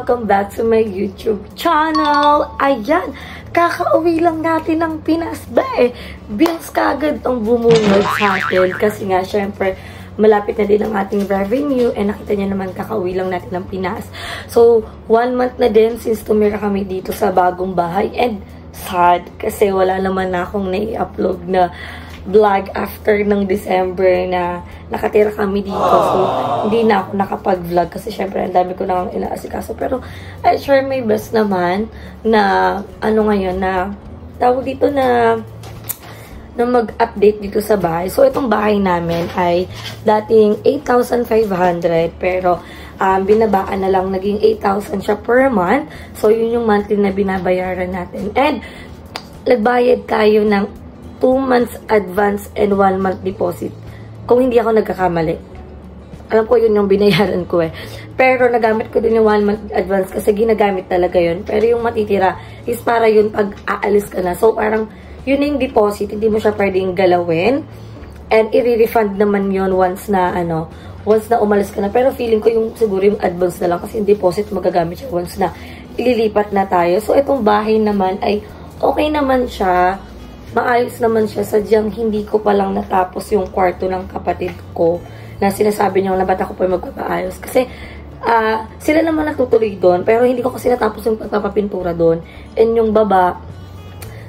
welcome back to my YouTube channel. Ayan, kakauwi lang natin ng Pinas ba bills kagad ang bumungad sa atin. Kasi nga, syempre, malapit na din ang ating revenue and nakita niya naman kakauwi lang natin ng Pinas. So, 1 month na din since tumira kami dito sa bagong bahay and sad kasi wala naman na akong nai-upload na vlog after ng December na nakatira kami dito. So, hindi na ako nakapag-vlog kasi syempre ang dami ko na inaasikaso. Pero, I try my best naman na, ngayon, na tawag dito na mag-update dito sa bahay. So, itong bahay namin ay dating 8,500 pero binabaan na lang naging 8,000 siya per month. So, yun yung monthly na binabayaran natin. And, nagbayad tayo ng 2 months advance and 1 month deposit. Kung hindi ako nagkakamali. Alam ko yun yung binayaran ko Pero nagamit ko din yung 1 month advance kasi ginagamit talaga yun. Pero yung matitira is para yun pag aalis ka na. So parang yun yung deposit. Hindi mo siya pwedeng galawin. And i-refund naman yun once na umalis ka na. Pero feeling ko yung siguro yung advance na lang kasi yung deposit magagamit siya once na ililipat na tayo. So itong bahay naman ay okay naman siya. Maayos naman siya, sadyang hindi ko palang natapos yung kwarto ng kapatid ko na sinasabi niya na ba't ako pa magpapaayos. Kasi sila naman natutuloy doon, pero hindi ko kasi natapos yung pagpapapintura doon. And yung baba,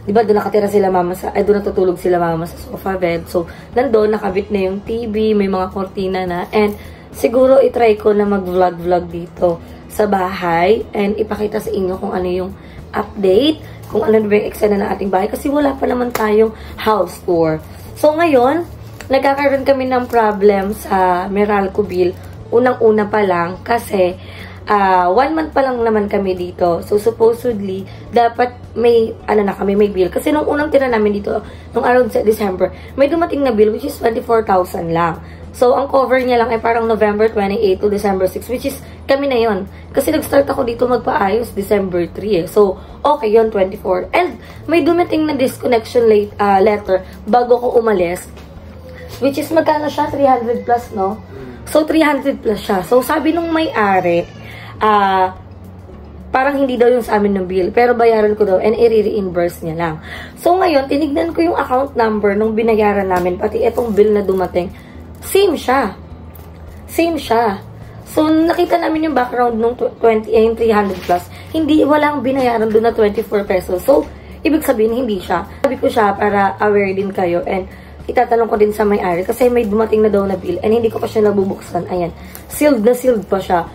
di ba doon nakatira sila mama doon natutulog sila mama sa sofa bed. So, nandoon nakabit na yung TV, may mga kortina na. And siguro itry ko na mag-vlog dito sa bahay and ipakita sa inyo kung ano yung update, kung ano ba yung eksena ng ating bahay kasi wala pa naman tayong house tour. So ngayon, nagkakaroon kami ng problem sa Meralco bill. Unang-una pa lang kasi 1 month pa lang naman kami dito. So supposedly, dapat may may bill. Kasi nung unang tira namin dito, nung around sa December, may dumating na bill which is 24,000 lang. So, ang cover niya lang ay parang November 28 to December 6, which is kami na yon. Kasi nag-start ako dito magpaayos December 3 So, okay yon 24. And may dumating na disconnection letter bago ko umalis, which is magkano siya? 300 plus, no? So, 300 plus siya. So, sabi nung may-ari, parang hindi daw yung sa amin ng bill, pero bayaran ko daw and i-reimburse niya lang. So, ngayon, tinignan ko yung account number nung binayaran namin, pati itong bill na dumating. Same siya. Same siya. So, nakita namin yung background nung 300 plus. Walang binayaran doon na 24 pesos. So, ibig sabihin, hindi siya. Sabi ko siya para aware din kayo. And, itatanong ko din sa may-ari kasi may dumating na daw na bill and hindi ko pa siya nabubuksan. Ayan. Sealed na sealed pa siya.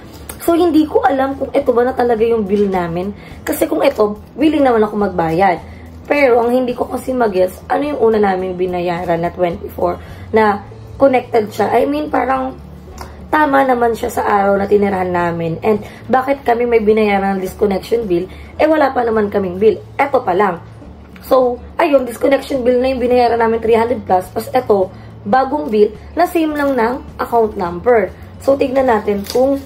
So, hindi ko alam kung ito ba na talaga yung bill namin. Kasi kung ito, willing naman ako magbayad. Pero, ang hindi ko kasi mag-guess, ano yung una namin binayaran na 24 na connected siya. I mean, parang tama naman siya sa araw na tinirahan namin. And bakit kami may binayaran ng disconnection bill? Wala pa naman kaming bill. Eto pa lang. So, ayun, disconnection bill na yung binayaran namin 300 plus. Tapos eto, bagong bill na same lang ng account number. So, tignan natin kung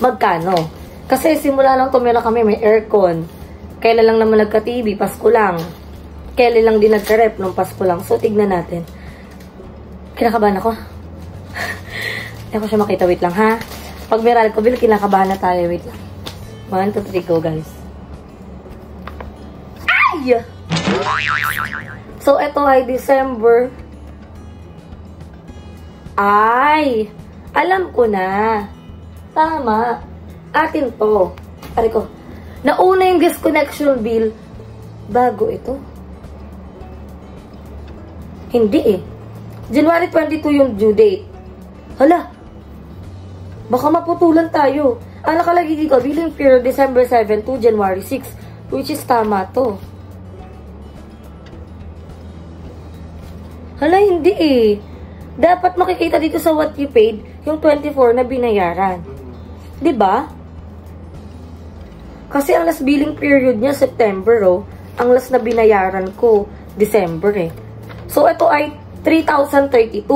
magkano. Kasi simula lang tumira kami, may aircon. Kailan lang naman nagka-TV, Pasko lang. Kailan lang din nagka-rep nung Pasko lang. So, tignan natin. Kinakabahan ako. Hindi ko siya makita. Wait lang, ha? Pag Meralco bill, kinakabahan na tayo. Wait lang. 1, 2, 3, go, guys. Ay! So, ito ay December. Ay! Alam ko na. Tama. Atin to. Pare ko. Nauna yung disconnection bill bago ito. Hindi January 22 yung due date. Hala, baka maputulan tayo. Ang nakalagay dito, billing period December 7 to January 6, which is tama to. Hala, hindi Dapat makikita dito sa what you paid, yung 24 na binayaran. Diba? Kasi ang last billing period niya, September, ang last na binayaran ko, December, So, ito ay 3,032.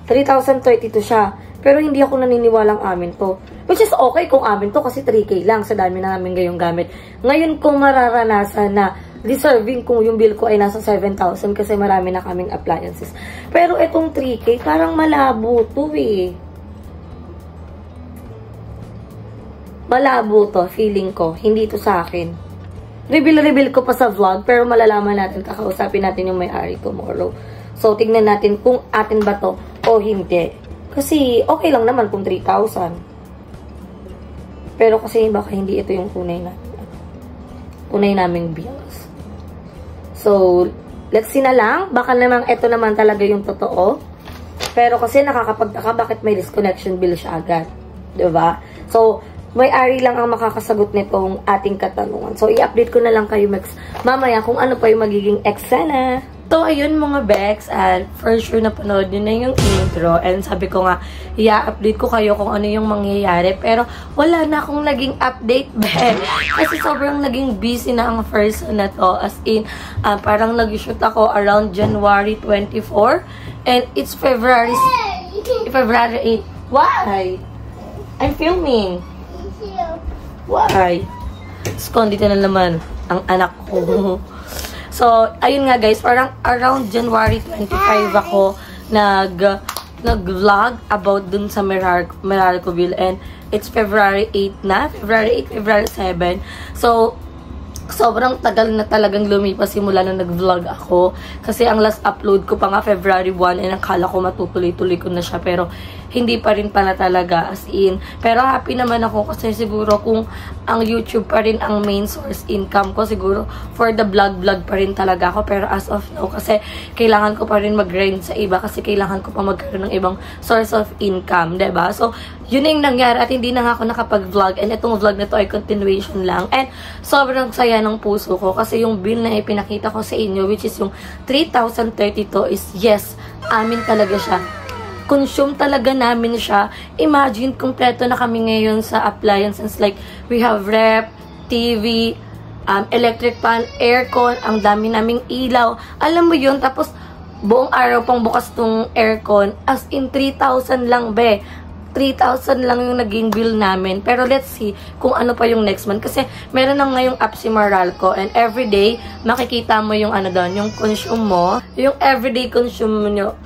3,032 siya. Pero hindi ako naniniwalang amin to. Which is okay kung amin to kasi 3K lang sa dami na namin ngayong gamit. Ngayon kung mararanasan na deserving kung yung bill ko ay nasa 7,000 kasi marami na kaming appliances. Pero itong 3K parang malabo to malabo to, feeling ko. Hindi to sa akin. Reveal ko pa sa vlog, pero malalaman natin, kakausapin natin yung may-ari tomorrow. So, tignan natin kung atin ba to o hindi. Kasi, okay lang naman kung 3,000. Pero kasi baka hindi ito yung tunay naming bills. So, let's see na lang. Baka naman ito naman talaga yung totoo. Pero kasi nakakapagtaka bakit may disconnection bill siya agad. Diba? So, may-ari lang ang makakasagot nitong ating katanungan. So, i-update ko na lang kayo mamaya kung ano pa yung magiging eksena. So, ayun mga Bex, at for sure napanood nyo na yung intro. And sabi ko nga, i-update ko kayo kung ano yung mangyayari. Pero, wala na akong naging update, Bex. Kasi sobrang naging busy na ang first na to. As in, parang nag-shoot ako around January 24. And it's February 8. Why? I'm filming. Why? So, dito na naman ang anak ko. So, ayun nga guys, parang around January 25 ako nag-vlog about dun sa Meralcoville, and it's February 8 na, February 8, February 7. So, sobrang tagal na talagang lumipas simula na nag-vlog ako. Kasi ang last upload ko pa nga February 1, and akala ko matutuloy-tuloy ko na siya, pero hindi pa rin pala talaga, as in. Pero happy naman ako kasi siguro kung ang YouTube pa rin ang main source income ko, siguro for the vlog pa rin talaga ako. Pero as of now, kasi kailangan ko pa rin mag-grind sa iba, kasi kailangan ko pa magkaroon ng ibang source of income, diba? So, yun yung nangyari at hindi na nga ako nakapag-vlog, and itong vlog na to ay continuation lang. And sobrang saya ng puso ko kasi yung bill na ipinakita ko sa inyo, which is yung 3,032, is yes, amin talaga siya. Consume talaga namin siya. Imagine, kompleto na kami ngayon sa appliances. Like, we have rep, TV, electric fan, aircon, ang dami naming ilaw. Alam mo yun, tapos buong araw pang bukas tong aircon. As in, 3,000 lang, be. 3,000 lang yung naging bill namin. Pero let's see kung ano pa yung next month. Kasi meron na ngayong app si Meralco, and everyday, makikita mo yung ano doon, yung consume mo. Yung everyday consume nyo.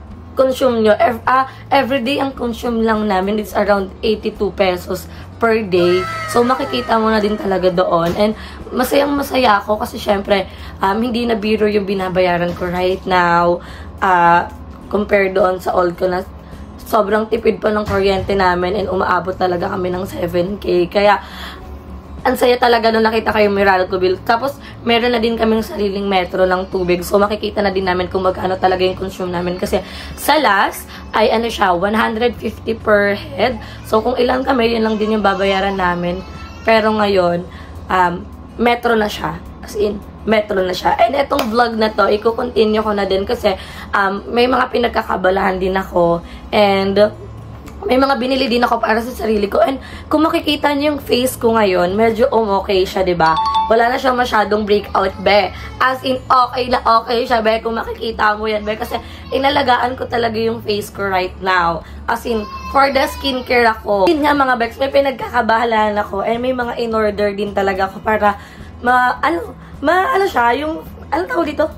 Everyday ang consume lang namin, it's around 82 pesos per day. So, makikita mo na din talaga doon. And masayang-masaya ako kasi syempre, hindi na biro yung binabayaran ko right now. Compare doon sa old ko na sobrang tipid pa ng kuryente namin, and umaabot talaga kami ng 7K. Kaya, ang saya talaga nung nakita kayo Meralcoville. Tapos, meron na din kaming sariling metro ng tubig. So, makikita na din namin kung magkano talaga yung consume namin. Kasi, sa last, ay ano siya, 150 per head. So, kung ilan kami, yun lang din yung babayaran namin. Pero ngayon, metro na siya. As in, metro na siya. And itong vlog na to, i-continue ko na din kasi may mga pinagkakabalahan din ako. And may mga binili din ako para sa sarili ko. And kung makikita niyo yung face ko ngayon, medyo okay siya, diba? Wala na siyang masyadong breakout, be. As in, okay na okay siya, be. Kung makikita mo yan, be. Kasi inalagaan ko talaga yung face ko right now. As in, for the skincare ako. Yun nga mga Bex, may pinagkakabahalan ako. And may mga in-order din talaga ako para ano siya, yung, ano tawag dito?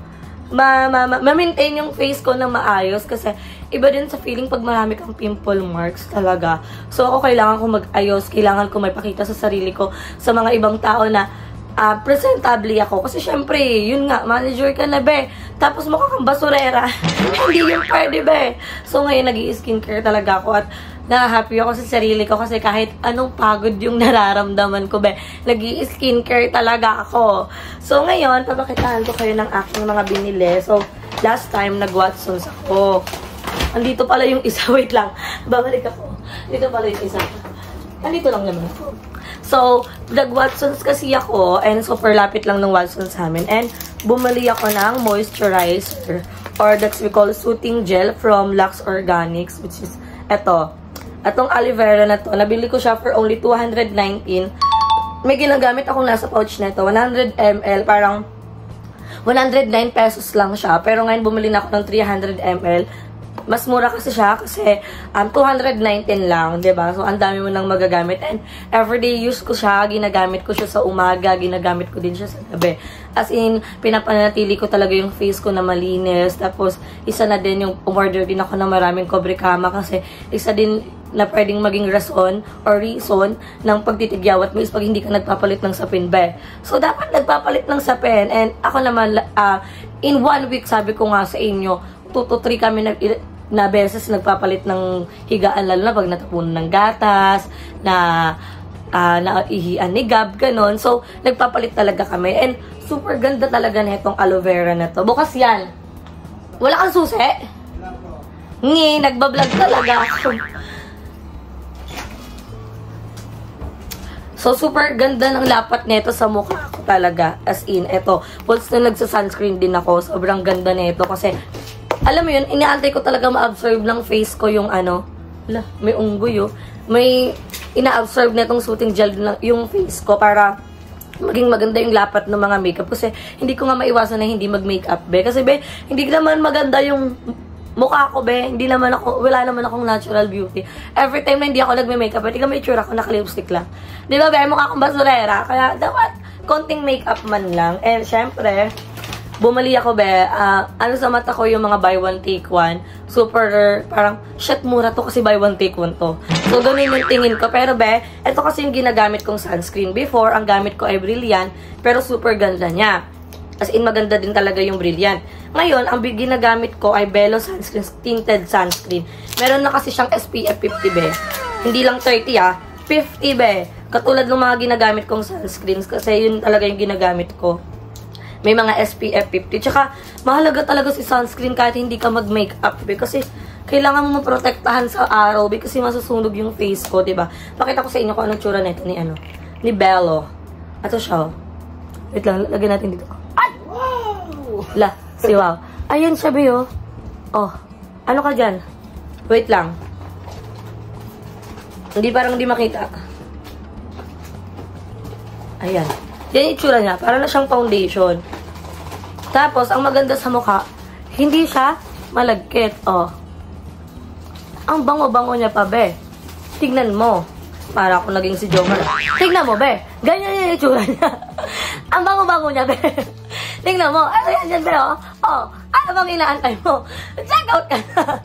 Ma-maintain yung face ko na maayos kasi iba din sa feeling pag marami kang pimple marks talaga. So, ako kailangan ko mag-ayos, kailangan ko may pakita sa sarili ko sa mga ibang tao na presentably ako. Kasi syempre, yun nga, manager ka na, be. Tapos mukha kang basurera. Hindi yun pwede, be. So, ngayon, nag-i-skincare talaga ako at na-happy ako sa sarili ko kasi kahit anong pagod yung nararamdaman ko, be, nag-i-skincare talaga ako. So, ngayon, papakitaan ko kayo ng aking mga binili. So, last time, nag-Watsons ako. Andito pala yung isa. Wait lang. Babalik ako. Dito pala yung isa. Andito lang naman ako. So, nag-Watsons kasi ako. And super lapit lang ng Watsons sa amin. And, bumali ako ng moisturizer. Or that's we call soothing gel from Lux Organics. Which is, eto. Atong aloe vera na to. Nabili ko siya for only 219. May ginagamit akong nasa pouch na ito. 100 ml. Parang 109 pesos lang siya. Pero ngayon, bumili na ako ng 300 ml. Mas mura kasi siya kasi 219 lang, 'di ba? So ang dami mo nang magagamit, and everyday use ko siya, ginagamit ko siya sa umaga, ginagamit ko din siya sa gabi. As in, pinapanatili ko talaga yung face ko na malinis. Tapos isa na din yung umorder din ako ng maraming Cobre Kama kasi isa din na pwedeng maging rason or reason ng pagtitigyawat mo is pag hindi ka nagpapalit ng sapin, be. So, dapat nagpapalit ng sapin. And ako naman, in 1 week, sabi ko nga sa inyo, 2 to 3 kami na beses nagpapalit ng higaan, lalo na pag natapunan ng gatas, na ihian ni Gab, ganon. So, nagpapalit talaga kami. And super ganda talaga na itong aloe vera na to. Bukas yan. Wala kang susi? Ngi, nagbablog talaga ako. So, super ganda ng lapat nito sa mukha ko talaga. As in, eto. Once na nagsa-sunscreen din ako, sobrang ganda nito. Kasi, alam mo yun, inaantay ko talaga ma-absorb ng face ko yung ano. Ala, may unggoy oh. May ina-absorb na itong soothing gel yung face ko para maging maganda yung lapat ng mga makeup. Kasi, hindi ko nga maiwasan na hindi mag-makeup, be. Kasi, be, hindi naman maganda yung mukha ko, be. Hindi naman ako, wala naman akong natural beauty. Every time na hindi ako nagme-makeup, tingnan mo yung tsura ko, naka-lipstick lang. Di ba, be? Mukha akong basurera. Kaya, dapat, konting makeup man lang. And, syempre, bumali ako, be. Ano sa mata ko yung mga buy one, take one. Super, parang, shit, mura to kasi buy one, take one to. So, ganun yung tingin ko. Pero, be, ito kasi yung ginagamit kong sunscreen. Before, ang gamit ko ay Brilliant, pero super ganda niya. As in, maganda din talaga yung Brilliant. Ngayon, ang ginagamit ko ay Belo Sunscreen, tinted sunscreen. Meron na kasi siyang SPF 50, be. Hindi lang 30, 50, be. Katulad ng mga ginagamit kong sunscreens, kasi yun talaga yung ginagamit ko. May mga SPF 50. Tsaka, mahalaga talaga si sunscreen kahit hindi ka mag-makeup, be. Kasi, kailangan mo maprotektahan sa araw, be. Kasi masusunog yung face ko, diba? Pakita ko sa inyo kung anong tsura nito ni Belo. Ito siya, oh. Wait lang, lagyan natin dito. Ay! Wow! La, si wow. Ayan siya, be, oh. Oh, ano ka dyan? Wait lang. Hindi, parang hindi makita. Ayan. Yan yung itsura niya. Para na siyang foundation. Tapos, ang maganda sa mukha, hindi siya malagkit. Oh. Ang bango-bango niya pa, be. Tignan mo. Para ako naging si Jomar. Tignan mo, be. Ganyan yung itsura niya. Ang bango-bango niya, be. Tignan mo. Ano yan, be, oh. Oh. Ano bang inaantay mo? Check out ka na.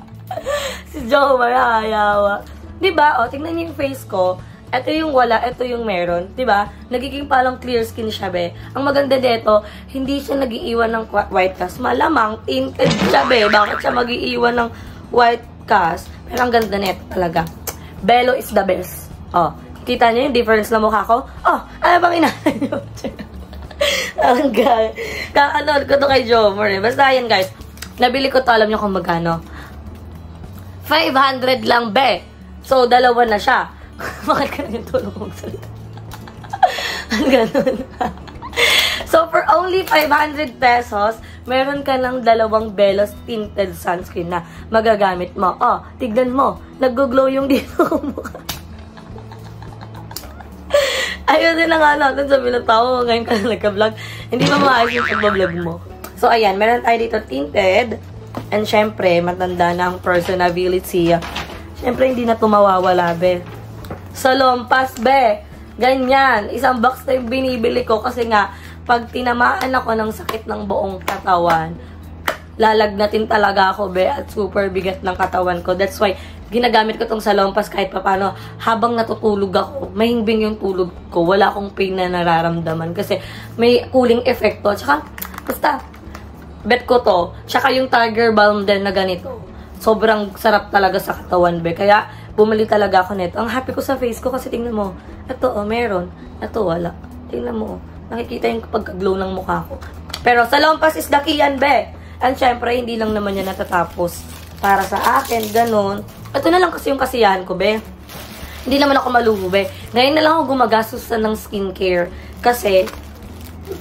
Si Jomar, hayawa. Diba? O, tingnan niyo yung face ko. Ito yung wala, ito yung meron. Diba? Nagiging parang clear skin siya, be. Ang maganda dito, hindi siya nag-iiwan ng white cast. Malamang, tinted siya, be. Bakit siya mag-iiwan ng white cast? Pero ang ganda nito talaga. Belo is the best. O, kita niyo yung difference na mukha ko? Oh, ano bang inaantay niyo? Ang gay. Kakanood ko to kay Jomar, eh. Basta yan, guys. Nabili ko to, alam niyo kung magkano. 500 lang, be. So, dalawa na siya. Bakit ka rin yung tulong mong salita? Ang ganun. So, for only 500 pesos, meron ka ng dalawang Belos tinted sunscreen na magagamit mo. Oh, tignan mo. Nag-glow yung dito ko mukha. Ayun din na nga natin sabi ng tao. Ngayon ka na nagka-vlog. Hindi ba maayos yung pag-vlog mo? So, ayan. Meron tayo dito tinted. And, syempre, matanda na ang personality. Syempre, hindi na tumawawala, be. Sa Lompas, be. Ganyan. Isang box na yung binibili ko kasi nga, pag tinamaan ako ng sakit ng buong katawan, lalagnatin talaga ako, be. At super bigat ng katawan ko. That's why, ginagamit ko tong sa Lompas kahit papano. Habang natutulog ako, mahimbing yung tulog ko. Wala akong pain na nararamdaman. Kasi, may cooling effect to. Tsaka, basta, bet ko to. Tsaka yung Tiger Balm din na ganito. Sobrang sarap talaga sa katawan, be. Kaya, bumili talaga ako nito. Ang happy ko sa face ko kasi tingnan mo. Ito, oh, meron. Ito, wala. Tingnan mo, oh. Nakikita yung pagka-glow ng mukha ko. Pero sa Lompas is dakiyan, be. And syempre, hindi lang naman yan natatapos. Para sa akin, ganun. Ito na lang kasi yung kasiyahan ko, be. Hindi naman ako maluho, be. Ngayon na lang ako gumagastos ng skincare. Kasi,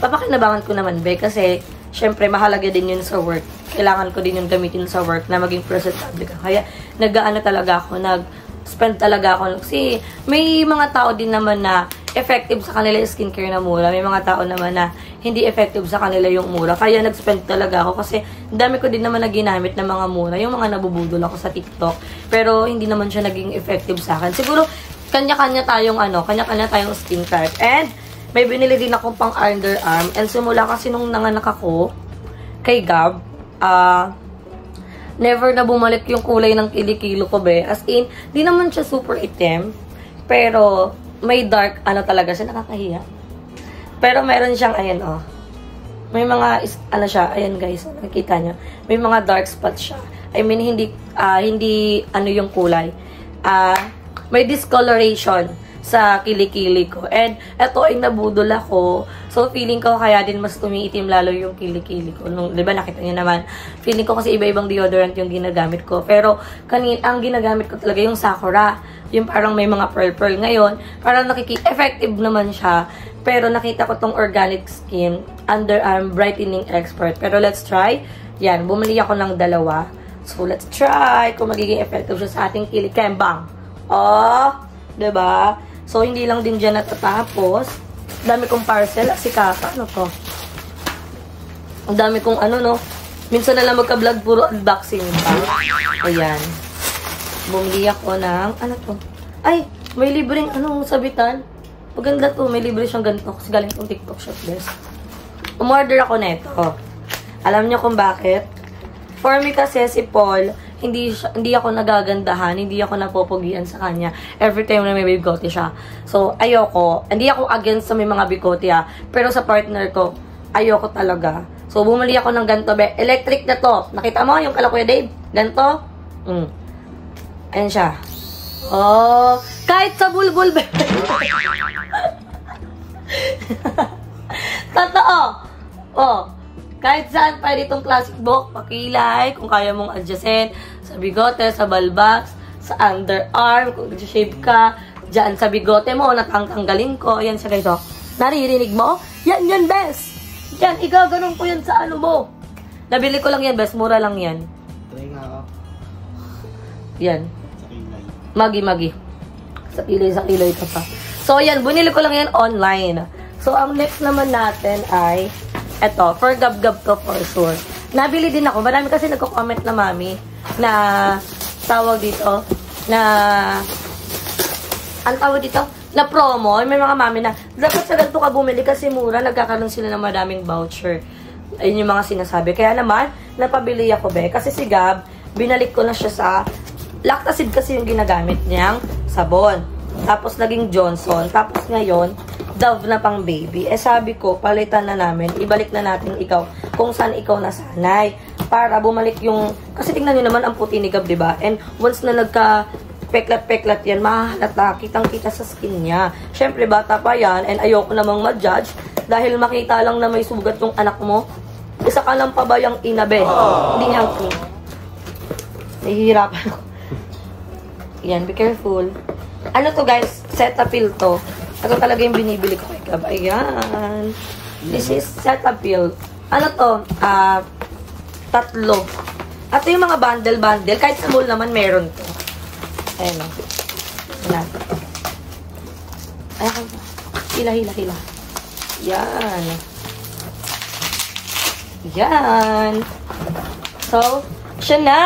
papakinabangan ko naman, be. Kasi, syempre, mahalaga din yun sa work. Kailangan ko din yung gamitin sa work na maging presentable ka. Kaya, nag-ano talaga ako, nag-spend talaga ako. Kasi, may mga tao din naman na effective sa kanila yung skincare na mura. May mga tao naman na hindi effective sa kanila yung mura. Kaya, nag-spend talaga ako. Kasi, dami ko din naman na ginamit ng mga mura. Yung mga nabubudol ako sa TikTok. Pero, hindi naman siya naging effective sa akin. Siguro, kanya-kanya tayong kanya-kanya tayong skin type. And, may binili din akong pang underarm. And, simula kasi nung nanganak ako, kay Gab, never na bumalik yung kulay ng kilikilo ko, be. As in, di naman siya super itim. Pero, may dark, ano talaga siya, nakakahiya. Pero meron siyang, ayan, oh. May mga, ano siya, ayan guys, nakikita nyo. May mga dark spots siya. I mean, hindi, ano yung kulay. May discoloration sa kilikili ko. And, eto ay nabudol ako. So, feeling ko kaya din mas tumiitim lalo yung kilikili ko. Nung, di ba, nakita niyo naman, feeling ko kasi iba-ibang deodorant yung ginagamit ko. Pero, ang ginagamit ko talaga yung Sakura. Yung parang may mga pearl-pearl. Ngayon, parang effective naman siya. Pero, nakita ko tong Organic Skin Underarm Brightening Expert. Pero, let's try. Yan, bumili ako ng dalawa. So, let's try kung magiging effective siya sa ating kilikembang. Oh, diba? So, hindi lang din dyan natatapos. Dami kong parcel. Si Kaka, ano to? Ang dami kong ano, no? Minsan na lang magka-vlog, puro unboxing pa. Ayan. Bumili ako ng, ano to? Ay, may libreng, sabitan. Maganda to. May libre siyang ganito. Kasi galing kong TikTok shop, guys. Umorder ako neto. Alam niyo kung bakit? For me kasi si Paul, hindi ako nagagandahan, hindi ako napopogian sa kanya every time na may bigote siya. So, ayoko. Hindi ako against sa may mga bigote pero sa partner ko, ayoko talaga. So, bumili ako ng ganito, be. Electric na to. Nakita mo yung kala Kuya Dave? Ganito? Ayan siya. Oh, kahit sa bulbul, be. Totoo. Oh. Kahit saan, pwede itong classic book, pakilay, kung kaya mong adjustin, sa bigote, sa balbas, sa underarm, kung nag-shave ka, dyan sa bigote mo, natanggalin ko, yan siya guys, oh. Naririnig mo? Yan, bes! Yan, igaganon ko yan sa ano mo. Nabili ko lang yan, bes, mura lang yan. Try nga ako. Yan. Sa kilay. Magi. Sa kilay ito pa. So, yan, bunili ko lang yan online. So, ang next naman natin ay eto, for gab-gab to for sure. Nabili din ako. Marami kasi nagko-comment na mami na tawag dito na ang tawag dito na promo. May mga mami na dapat sa ganito ka bumili kasi mura. Nagkakaroon sila ng maraming voucher. Ayun yung mga sinasabi. Kaya naman, napabili ako, be. Kasi si Gab, binalik ko na siya sa Lactacid kasi yung ginagamit niyang sabon. Tapos naging Johnson. Tapos ngayon, Dove na pang baby. Eh sabi ko, palitan na namin. Ibalik na natin ikaw kung saan ikaw nasanay. Para bumalik yung... Kasi tingnan nyo naman ang puti ni Gab, diba? And once na nagka-peklat-peklat yan, mahalata, kitang-kita sa skin niya. Siyempre, bata pa yan. And ayoko namang ma-judge. Dahil makita lang na may sugat yung anak mo. Isa ka lang pa ba yung inabe? Hindi healthy. Nahihirapan ako. Yan, be careful. Ano to guys? Cetaphil to. Ito talaga yung binibili ko kay Gab. Ayan. This is Cetaphil. Ano to? 3. Ito yung mga bundle. Kahit sa mall naman meron to. Ayan o. Ayan. Ayan. Hila. Yan. Yan. So, siya na!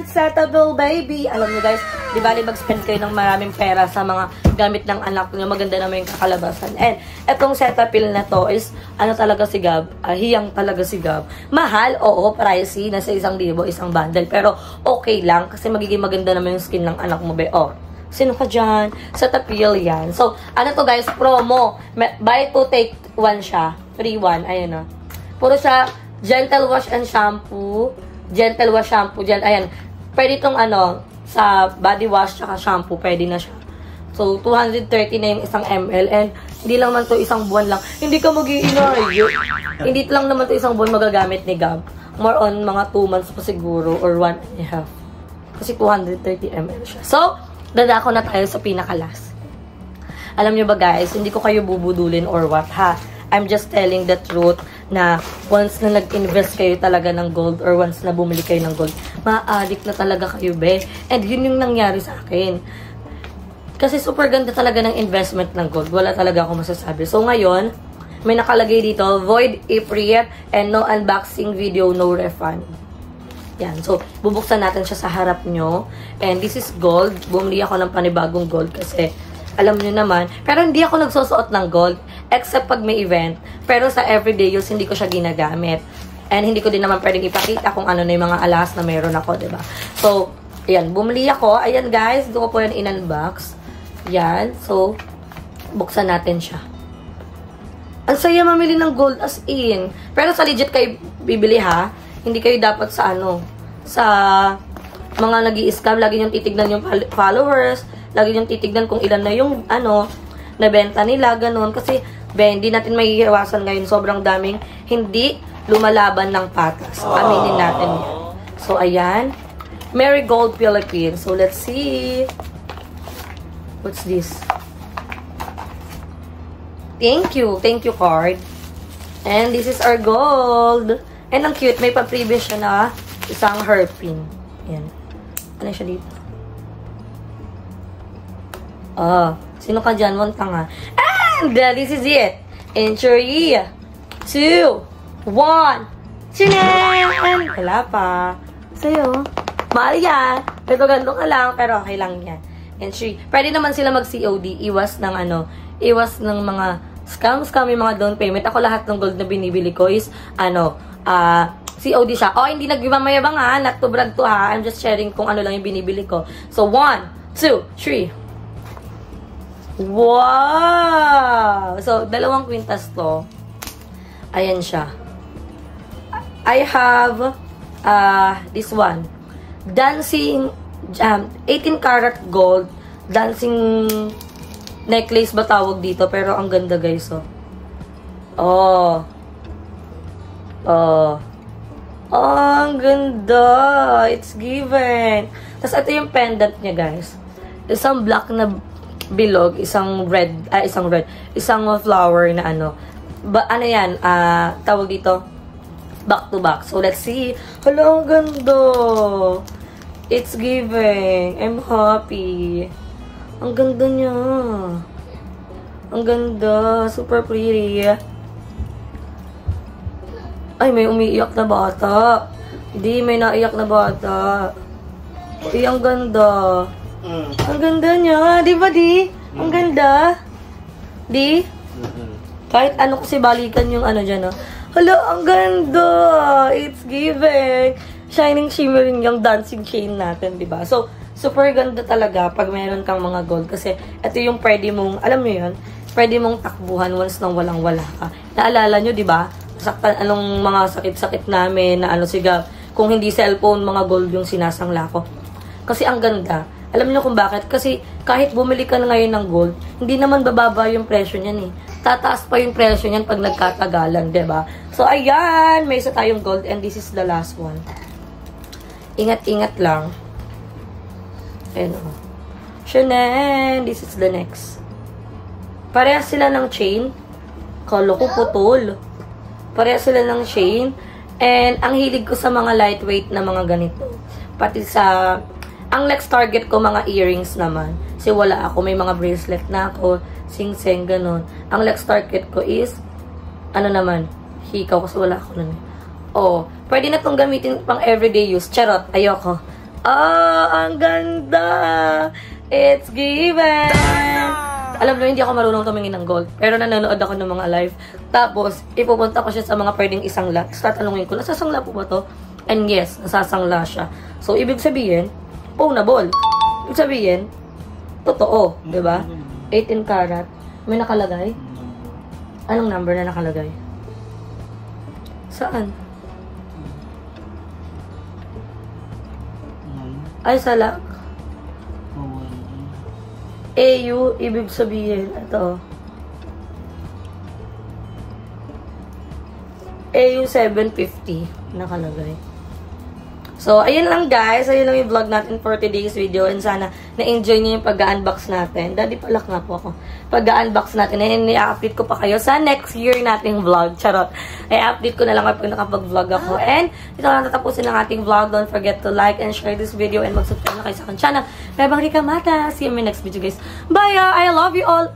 Cetaphil baby! Alam niyo guys, di ba mag-spend kayo ng maraming pera sa mga gamit ng anak niyo, maganda naman yung kakalabasan. And, etong Cetaphil na to is, ano talaga si Gab? Hiyang talaga si Gab. Mahal, oo, pricey, nasa 1,000, isang bundle. Pero, okay lang, kasi magiging maganda naman yung skin ng anak mo, be. Oh, sino ka dyan? Cetaphil yan. So, ano to guys, promo. Buy 2, take 1 siya. Free 1, ayun o. Puro siya, gentle wash and shampoo. Gentle wash shampoo dyan. Ayan. Pwede itong sa body wash tsaka shampoo. Pwede na siya. So, 230 na yung 1 ml. And, hindi lang naman to 1 buwan lang. Hindi ka mag-i-inay. Hindi lang naman to 1 buwan magagamit ni Gab. More on mga 2 months pa siguro. Or 1.5. Kasi 230 ml siya. So, dadako na tayo sa pinakalas. Alam nyo ba guys, hindi ko kayo bubudulin or what ha. I'm just telling the truth na once na nag-invest kayo talaga ng gold or once na bumili kayo ng gold, ma-addict na talaga kayo, be. And yun yung nangyari sa akin. Kasi super ganda talaga ng investment ng gold. Wala talaga ako masasabi. So ngayon, may nakalagay dito, void if pre and no unboxing video, no refund. Yan. So, bubuksan natin siya sa harap nyo. And this is gold. Bumili ako ng panibagong gold kasi alam nyo naman. Pero hindi ako nagsusuot ng gold except pag may event. Pero sa everyday use, hindi ko siya ginagamit. And hindi ko din naman pwedeng ipakita kung ano na yung mga alas na meron ako, diba? So, ayan, bumili ako. Ayan guys, doon ko po yan in-unbox. Yan. So, buksan natin siya. Ang saya mamili ng gold as in. Pero sa legit kayo bibili ha. Hindi kayo dapat sa ano, sa mga nag-i-scam. Lagi niyong titignan yung followers. Lagi niyong titignan kung ilan na yung ano, nabenta nila, ganun. Kasi, hindi natin maiiwasan ngayon. Sobrang daming hindi lumalaban ng patas. Aminin natin yan. So, ayan. Marigold Philippines. So, let's see. What's this? Thank you. Thank you, card. And this is our gold. And ang cute. May pa-previous siya na isang hairpin. Ayan. Ano siya dito? Sino ka dyan? Monta nga. And this is it. In 3, 2, 1. Chinan! Wala pa. Sa'yo. Mahal yan. Ito ganito ka lang, pero okay lang yan. And 3. Pwede naman sila mag-COD. Iwas ng ano, iwas ng mga scam, yung mga down payment. Ako lahat ng gold na binibili ko is, ano, COD siya. Hindi nagmamayabang ha. Not to brag to ha. I'm just sharing kung ano lang yung binibili ko. So, 1, 2, 3. Wow! So, 2 kwintas to. Ayan siya. I have, this one. Dancing 18 karat gold dancing necklace ba tawag dito, pero ang ganda guys. Ang ganda, it's given. Tapos ito yung pendant niya guys, isang black na bilog, isang flower na ano, ano yan, tawag dito, back to back. So let's see. Hala, ang ganda. It's giving. I'm happy. Ang ganda niya. Ang ganda. Super pretty. Ay, may umiiyak na bata. Di, may naiyak na bata. Ay, ang ganda. Ang ganda niya. Di ba, di? Ang ganda. Di? Kahit ano kasi balikan yung ano dyan, Hala, ang ganda. It's giving. Shining, shimmering yung dancing chain natin, diba? So, super ganda talaga pag meron kang mga gold. Kasi, ito yung pwede mong, alam mo yun, pwede mong takbuhan once nang walang-wala ka. Naalala nyo, diba? Saktan, anong mga sakit-sakit namin, na ano, siga, kung hindi cellphone, mga gold yung sinasangla ko. Kasi, ang ganda. Alam niyo kung bakit? Kasi, kahit bumili ka na ngayon ng gold, hindi naman bababa yung presyo niyan eh. Tataas pa yung presyo niyan pag nagkatagalan, diba? So, ayan! May isa tayong gold and this is the last one. Ingat-ingat lang. Ayan o. Shunen! This is the next. Parehas sila ng chain. Kalo ko putol. Parehas sila ng chain. And, ang hilig ko sa mga lightweight na mga ganito. Pati sa... Ang next target ko, mga earrings naman. Kasi wala ako. May mga bracelet na ako. Sing-sing, ganun. Ang next target ko is, ano naman, hikaw kasi wala ako nun. Pwede na itong gamitin pang everyday use. Charot, ayoko. Ang ganda! It's given! Alam mo, hindi ako marunong tumingin ng gold. Pero nanonood ako ng mga live. Tapos, ipupunta ko siya sa mga pwedeng isangla. Tapos tatanungin ko, nasasangla po ba to? And yes, nasasangla siya. So, ibig sabihin, pawnable. Ibig sabihin, totoo. Diba? 18 karat. May nakalagay? Anong number na nakalagay? Saan? Ay, salak. AU, ibig sabihin, ito. AU 750 nakalagay. So, ayun lang guys. Ayun lang yung vlog natin for today's video. And sana na-enjoy niyo yung pag-unbox natin. Daddy palak nga po ako. Pag-unbox natin. And i-update ko pa kayo sa next year nating vlog. Charot. I-update ko na lang kapag nakapag-vlog ako. And ito lang tatapusin ang ating vlog. Don't forget to like and share this video. And mag-subscribe na kayo sa aking channel. Bye-bye, Rika Mata. See you in my next video guys. Bye! I love you all.